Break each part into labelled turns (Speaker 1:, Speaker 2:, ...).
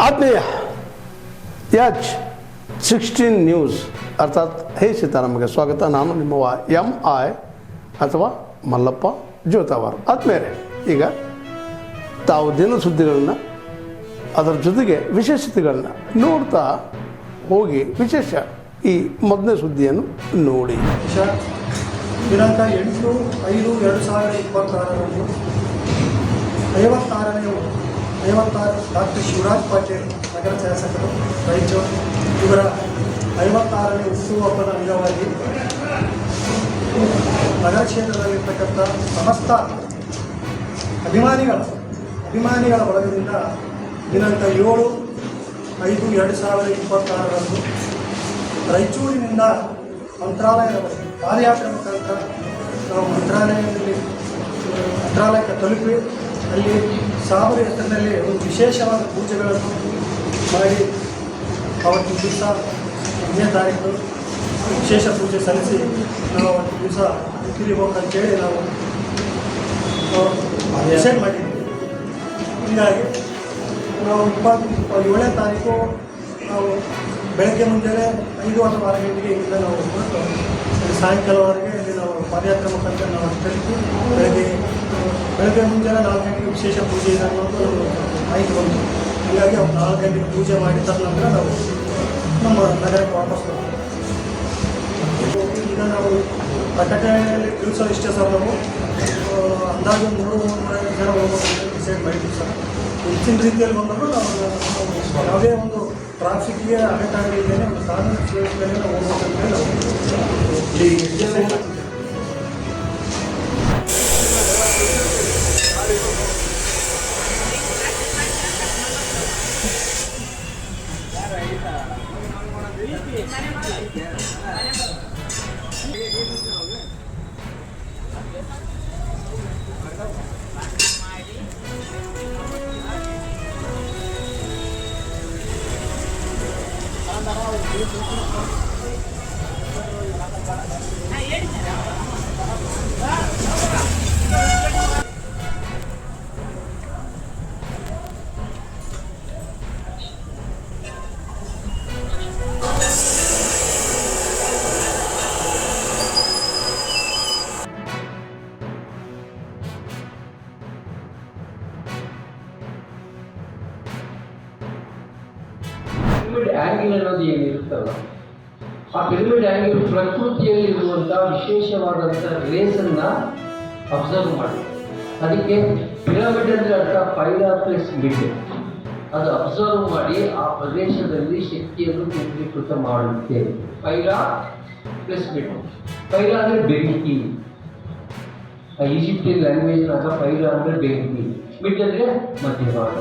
Speaker 1: ಆತ್ಮೀಯ H16 news ಅರ್ಥಾತ್ ಹೇ ಸೀತಾರಾಮಗೆ ಸ್ವಾಗತ. ನಾನು ನಿಮ್ಮವ MI ಅಥವಾ ಮಲ್ಲಪ್ಪ ಜೋತಾವಾರ್. ಆದ್ಮೇಲೆ ಈಗ ತಾವು ದಿನ ಸುದ್ದಿಗಳನ್ನ ಅದರ ಜೊತೆಗೆ ವಿಶೇಷತೆಗಳನ್ನ ನೋಡ್ತಾ ಹೋಗಿ ವಿಶೇಷ ಈ ಮೊದಲನೇ ಸುದ್ದಿಯನ್ನು ನೋಡಿ.
Speaker 2: ದಿನಾಂಕ 8/5/2026 56 ಡಾಕ್ಟರ್ ಶಿವರಾಜ್ ಪಾಟೀಲ್ ನಗರ ಶಾಸಕರು ರಾಯಚೂರು ಇವರ 56ನೇ ಹುಟ್ಟುಹಬ್ಬದ ಹಬ್ಬದ ಅಂಗವಾಗಿ ನಗರ ಕ್ಷೇತ್ರದಲ್ಲಿರ್ತಕ್ಕಂಥ ಸಮಸ್ತ ಅಭಿಮಾನಿಗಳ ಬಳಗದಿಂದ ದಿನಾಂಕ 7/5/2026 ರಾಯಚೂರಿನಿಂದ ಮಂತ್ರಾಲಯದವರೆಗೆ ಪಾದಯಾತ್ರೆ ಮುಖಾಂತರ ನಾವು ಮಂತ್ರಾಲಯಕ್ಕೆ ತಲುಪಿ ಅಲ್ಲಿ ಸಾಬರ ಹೆಸರಿನಲ್ಲಿ ಒಂದು ವಿಶೇಷವಾದ ಪೂಜೆಗಳನ್ನು ಮಾಡಿ ಅವತ್ತು ದಿವಸ 1ನೇ ತಾರೀಕು ವಿಶೇಷ ಪೂಜೆ ಸಲ್ಲಿಸಿ ನಾವು ಅವತ್ತು ದಿವಸ ತಿರುಗಿ ಹೋಗಂತೇಳಿ ನಾವು ಡಿಸೈಡ್ ಮಾಡಿದ್ದೀವಿ. ಹೀಗಾಗಿ ನಾವು 7ನೇ ತಾರೀಕು ನಾವು ಬೆಳಗ್ಗೆ ಮುಂಜಾನೆ 5 ಅಥವಾ 6 ಗಂಟೆಗೆ ಇಲ್ಲಿಂದ ನಾವು ಹೊರಟು ಸಾಯಂಕಾಲವರೆಗೆ ಇಲ್ಲಿ ನಾವು ಪಾದಯಾತ್ರೆ ಮುಖಾಂತರ ನಾವು ತಲುಪಿ ಬೆಳಗ್ಗೆ ಮುಂಜಾನೆ 4 ಗಂಟೆಗೆ ವಿಶೇಷ ಪೂಜೆ ಇದೆ ಅನ್ನೋದು ಮಾಹಿತಿ ಬಂತು. ಹೀಗಾಗಿ ಅವ್ರು 4 ಗಂಟೆಗೆ ಪೂಜೆ ಮಾಡಿ ತದನಂತರ ನಾವು ನಮ್ಮ ನಗರಕ್ಕೆ ವಾಪಸ್ ಬರ್ತೀವಿ. ಈಗ ನಾವು ಪ್ರಕಟಣೆಯಲ್ಲಿ ತಿಳಿಸೋ ಇಷ್ಟೇ ಸರ್, ನಾವು ಅಂದಾಜು 300 ಜನ ಹೋಗೋದು ಡಿಸೈಡ್ ಮಾಡಿದ್ವಿ ಸರ್. ಹೆಚ್ಚಿನ ರೀತಿಯಲ್ಲಿ ಬಂದರೂ ನಾವು ಯಾವುದೇ ಒಂದು ಟ್ರಾಫಿಕ್ಗೆ ಅಡ್ಡ ಆಗಲಿದ್ದೇನೆ ಒಂದು ಕಾನೂನು ಸುವ್ಯವಸ್ಥೆಯಲ್ಲಿ ನಾವು ಹೋಗ್ಬೇಕಂತೇಳಿ ನಾವು ಡಿಸೈಡ್ ಮಾಡ್ತೀವಿ.
Speaker 3: ಪಿರಮಿಡ್ ಆಂಗಲ್ ಅನ್ನೋದು ಏನಿರುತ್ತಲ್ಲ, ಆ ಪಿರಮಿಡ್ ಆಂಗಲ್ ಪ್ರಕೃತಿಯಲ್ಲಿ ಇರುವಂತಹ ವಿಶೇಷವಾದಂಥ ರೇಸನ್ನ ಅಬ್ಸರ್ವ್ ಮಾಡಿ. ಅದಕ್ಕೆ ಪಿರಮಿಡ್ ಅಂದರೆ ಅರ್ಥ ಪೈಲಾ ಪ್ಲಸ್ ಮಿಡ್. ಅದು ಅಬ್ಸರ್ವ್ ಮಾಡಿ ಆ ಪ್ರದೇಶದಲ್ಲಿ ಶಕ್ತಿಯನ್ನು ಕೇಂದ್ರೀಕೃತ ಮಾಡುತ್ತೆ. ಪೈಲಾ ಪ್ಲಸ್ ಮಿಡ್. ಪೈಲಾ ಅಂದರೆ ಬೆಂಕಿ, ಈಜಿಪ್ಟಿಯನ್ ಲ್ಯಾಂಗ್ವೇಜ್ನಾಗ ಪೈಲಾ ಅಂದರೆ ಬೆಂಕಿ, ಮಿಡ್ ಅಂದರೆ ಮಧ್ಯಭಾಗ.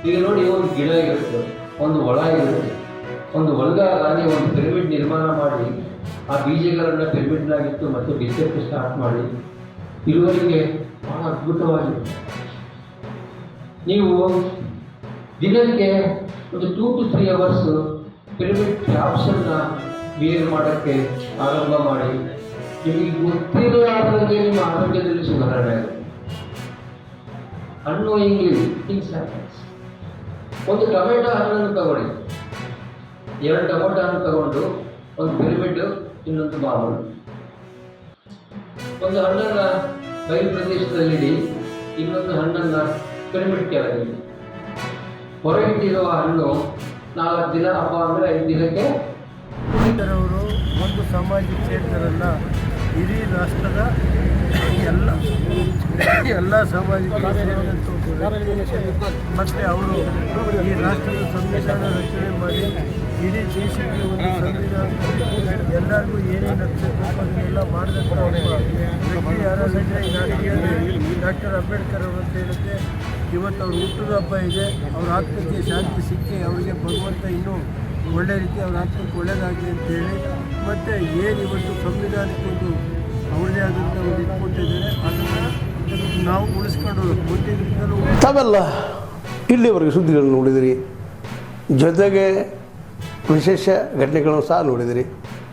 Speaker 3: ಈಗ ನೋಡಿ, ಒಂದು ಗಿಡ ಇರುತ್ತೆ, ಒಂದು ಹೊಳ ಇರುತ್ತೆ. ಒಂದು ಹೊಲದಾಗಿ ಒಂದು ಪಿರಮಿಡ್ ನಿರ್ಮಾಣ ಮಾಡಿ ಆ ಬೀಜಗಳನ್ನು ಪಿರಮಿಡ್ನಾಗಿತ್ತು ಮತ್ತು ಬಿತ್ತಕ್ಕೆ ಸ್ಟಾರ್ಟ್ ಮಾಡಿ ಇಳುವರಿಗೆ ಬಹಳ ಅದ್ಭುತವಾಗಿದೆ. ನೀವು ದಿನಕ್ಕೆ ಒಂದು 2 to 3 hours ಪಿರಮಿಡ್ ಕ್ಯಾಪ್ಸನ್ನ ಬೇರ್ ಮಾಡೋಕ್ಕೆ ಆರಂಭ ಮಾಡಿ ನಿಮಗೆ ಗೊತ್ತಿರಲಾರದಂಗೆ ನಿಮ್ಮ ಆರೋಗ್ಯದಲ್ಲಿ ಸುಧಾರಣೆ ಆಗುತ್ತೆ. ಅನ್ವಯಿಂಗ್ಲಿ ಥಿಂಗ್ಸ್ ಹ್ಯಾಪನ್ಸ್. ಒಂದು ಟೊಮೆಟೊ ಹಣ್ಣನ್ನು ತಗೊಳ್ಳಿ, 2 ಟೊಮೆಟೊ ಹಣ್ಣು ತಗೊಂಡು ಒಂದು ಪಿರಮಿಡ್, ಇನ್ನೊಂದು ಮಾಮೂಲು. ಒಂದು ಹಣ್ಣನ್ನು ಬಯಲು ಪ್ರದೇಶದಲ್ಲಿಡಿ, ಇನ್ನೊಂದು ಹಣ್ಣನ್ನು ಪಿರಮಿಡ್ ಕೆಳಗಿಡಿ. ಹೊರಗಿಟ್ಟಿರುವ ಹಣ್ಣು 4 ದಿನ ಹಬ್ಬ ಅಂದರೆ 5 ದಿನಕ್ಕೆ.
Speaker 4: ಅವರು ಒಂದು ಸಮಾಜಕ್ಕೆ ಸೇರಿದರಲ್ಲ, ಇಡೀ ರಾಷ್ಟ್ರದ ಎಲ್ಲ ಸಮಾಜಕ್ಕೆ ಮತ್ತು ಅವರು ಈ ರಾಷ್ಟ್ರದ ಸಂವಿಧಾನ ರಚನೆ ಮಾಡಿ ಇಡೀ ದೇಶಕ್ಕೆ ಒಂದು ಸಂವಿಧಾನ ಎಲ್ಲರಿಗೂ ಏನೇನು ಆಗ್ತದೆ ಅದನ್ನೆಲ್ಲ ಮಾಡಿದಂಥ ವ್ಯಕ್ತಿ ಯಾರಾದ್ರೆ ಡಾಕ್ಟರ್ ಅಂಬೇಡ್ಕರ್ ಅವರು ಅಂತ ಹೇಳುತ್ತೆ. ಇವತ್ತು ಅವ್ರ ಹುಟ್ಟದ ಹಬ್ಬ ಇದೆ. ಅವ್ರ ಆತ್ಮಕ್ಕೆ ಶಾಂತಿ ಸಿಕ್ಕಿ ಅವರಿಗೆ ಭಗವಂತ ಇನ್ನೂ ಒಳ್ಳೆ ರೀತಿ ಅವ್ರ ಆತ್ಮಕ್ಕೆ ಒಳ್ಳೆಯದಾಗಲಿ ಅಂತೇಳಿ, ಮತ್ತು ಏನು ಇವತ್ತು ಸಂವಿಧಾನಕ್ಕೊಂದು ಅವ್ರದೇ ಆದಂಥ ಒಂದು ಇಟ್ಕೊಟ್ಟಿದ್ದಾರೆ, ಅದನ್ನು ನಾವು ಉಳಿಸ್ಕೊಂಡು ಮುಂದಿನಿಂದಲೂ.
Speaker 1: ತಾವೆಲ್ಲ ಇಲ್ಲಿವರೆಗೆ ಸುದ್ದಿಗಳನ್ನು ನೋಡಿದಿರಿ, ಜೊತೆಗೆ ವಿಶೇಷ ಘಟನೆಗಳನ್ನು ಸಹ ನೋಡಿದಿರಿ.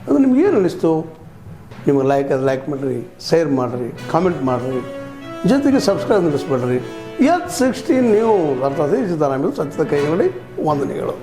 Speaker 1: ಅದು ನಿಮಗೇನು ಅನ್ನಿಸ್ತು? ನಿಮಗೆ ಲೈಕ್ ಮಾಡಿರಿ, ಶೇರ್ ಮಾಡಿರಿ, ಕಾಮೆಂಟ್ ಮಾಡಿರಿ, ಜೊತೆಗೆ ಸಬ್ಸ್ಕ್ರೈಬ್ ನಡೆಸ್ಬೇಡ್ರಿ. ಎತ್ 16 ನ್ಯೂಸ್ ಅರ್ಥಾತ್ ಈ ಸಿದ್ದರಾಮಯ್ಯ ಸತ್ಯದ ಕೈಗೊಂಡು ವಂದನೆಗಳು.